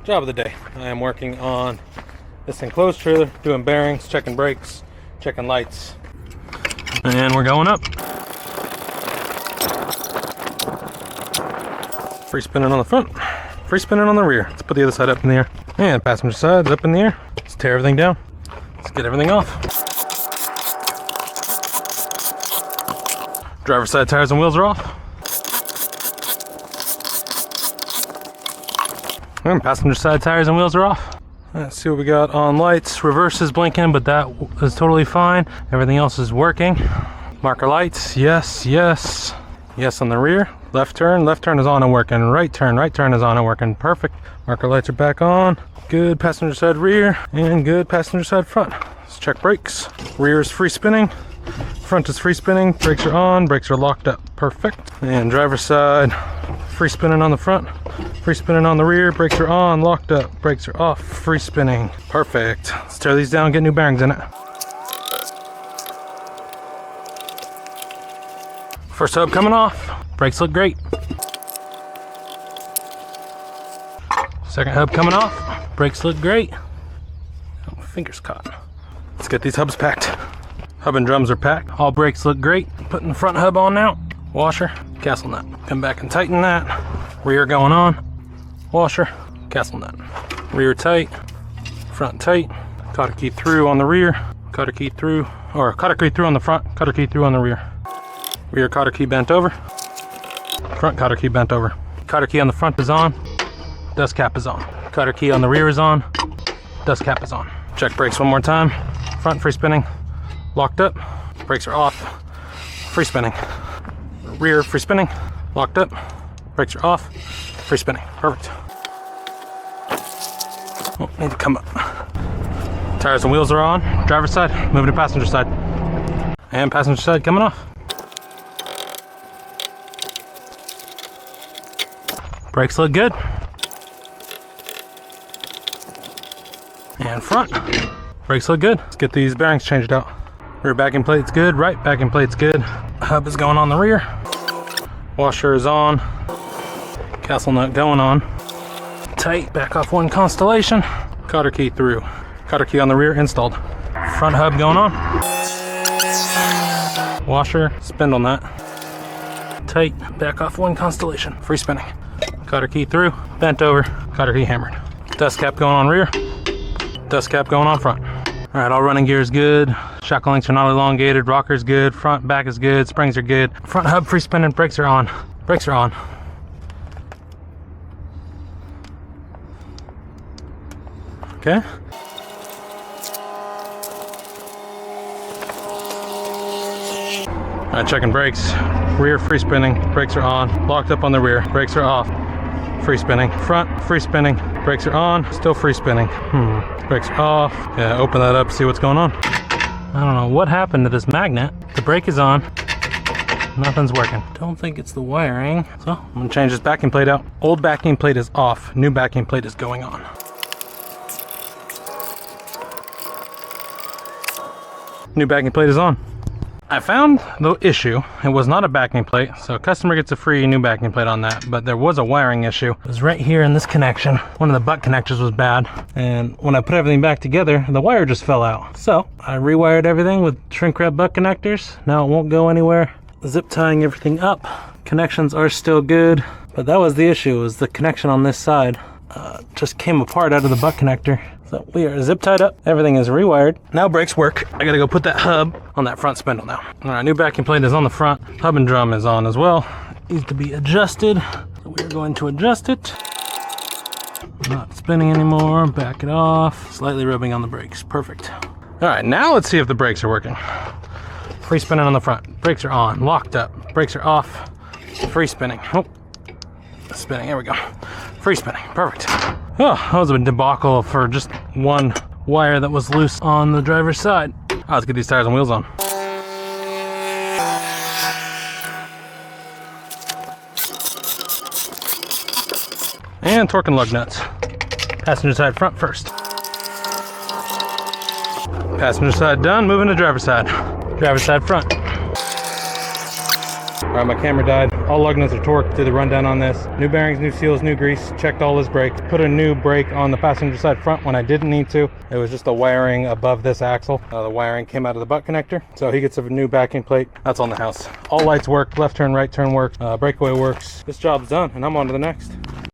Job of the day. I am working on this enclosed trailer, doing bearings, checking brakes, checking lights. And we're going up. Free spinning on the front, free spinning on the rear. Let's put the other side up in the air. And passenger side's up in the air. Let's tear everything down. Let's get everything off. Driver's side tires and wheels are off. And passenger side tires and wheels are off. Let's see what we got on lights. Reverse is blinking, but that is totally fine. Everything else is working. Marker lights, yes, yes. Yes on the rear. Left turn is on and working. Right turn is on and working. Perfect. Marker lights are back on. Good passenger side rear and good passenger side front. Let's check brakes. Rear is free spinning. Front is free spinning. Brakes are on. Brakes are locked up. Perfect. And driver's side, free spinning on the front. Free spinning on the rear. Brakes are on. Locked up. Brakes are off. Free spinning. Perfect. Let's tear these down. Get new bearings in it. First hub coming off. Brakes look great. Second hub coming off. Brakes look great. Oh, fingers caught. Let's get these hubs packed. Hub and drums are packed. All brakes look great. Putting the front hub on now. Washer, castle nut. Come back and tighten that. Rear going on. Washer, castle nut. Rear tight. Front tight. Cotter key through on the rear. Cotter key through, or cotter key through on the front. Cotter key through on the rear. Rear cotter key bent over. Front cotter key bent over. Cotter key on the front is on. Dust cap is on. Cotter key on the rear is on. Dust cap is on. Check brakes one more time. Front free spinning. Locked up. Brakes are off. Free spinning. Rear free spinning. Locked up. Brakes are off. Free spinning. Perfect. Oh, need to come up. Tires and wheels are on. Driver's side. Moving to passenger side. And passenger side coming off. Brakes look good. And front. Brakes look good. Let's get these bearings changed out. Rear backing plate's good. Right backing plate's good. Hub is going on the rear. Washer is on. Castle nut going on. Tight. Back off one constellation. Cotter key through. Cotter key on the rear installed. Front hub going on. Washer, spindle nut. Tight. Back off one constellation. Free spinning. Cotter key through. Bent over. Cotter key hammered. Dust cap going on rear. Dust cap going on front. All right, all running gear is good. Shackle links are not elongated. Rocker's good. Front, back is good. Springs are good. Front hub free spinning. Brakes are on. Brakes are on. Okay. All right, checking brakes. Rear free spinning. Brakes are on. Locked up on the rear. Brakes are off. Free spinning. Front free spinning. Brakes are on. Still free spinning. Brakes are off. Yeah, open that up, see what's going on. I don't know what happened to this magnet. The brake is on. Nothing's working. Don't think it's the wiring. So I'm gonna change this backing plate out. Old backing plate is off. New backing plate is going on. New backing plate is on. I found the issue. It was not a backing plate, so customer gets a free new backing plate on that, but there was a wiring issue. It was right here in this connection. One of the butt connectors was bad, and when I put everything back together, the wire just fell out. So I rewired everything with shrink wrap butt connectors. Now it won't go anywhere. Zip tying everything up. Connections are still good, but that was the issue, was the connection on this side just came apart out of the butt connector. So we are zip tied up. Everything is rewired. Now brakes work. I gotta go put that hub on that front spindle now. All right, new backing plate is on the front. Hub and drum is on as well. Needs to be adjusted. So we are going to adjust it. Not spinning anymore. Back it off. Slightly rubbing on the brakes. Perfect. All right, now let's see if the brakes are working. Free spinning on the front. Brakes are on. Locked up. Brakes are off. Free spinning. Oh, spinning. Here we go. Free spinning. Perfect. Oh, that was a debacle for just one wire that was loose on the driver's side. Let's get these tires and wheels on. And torque and lug nuts. Passenger side front first. Passenger side done, moving to driver's side. Driver's side front. Alright, my camera died. All lug nuts are torqued. Did the rundown on this. New bearings, new seals, new grease. Checked all his brakes. Put a new brake on the passenger side front when I didn't need to. It was just the wiring above this axle. The wiring came out of the butt connector. So he gets a new backing plate. That's on the house. All lights work. Left turn, right turn works. Breakaway works. This job's done and I'm on to the next.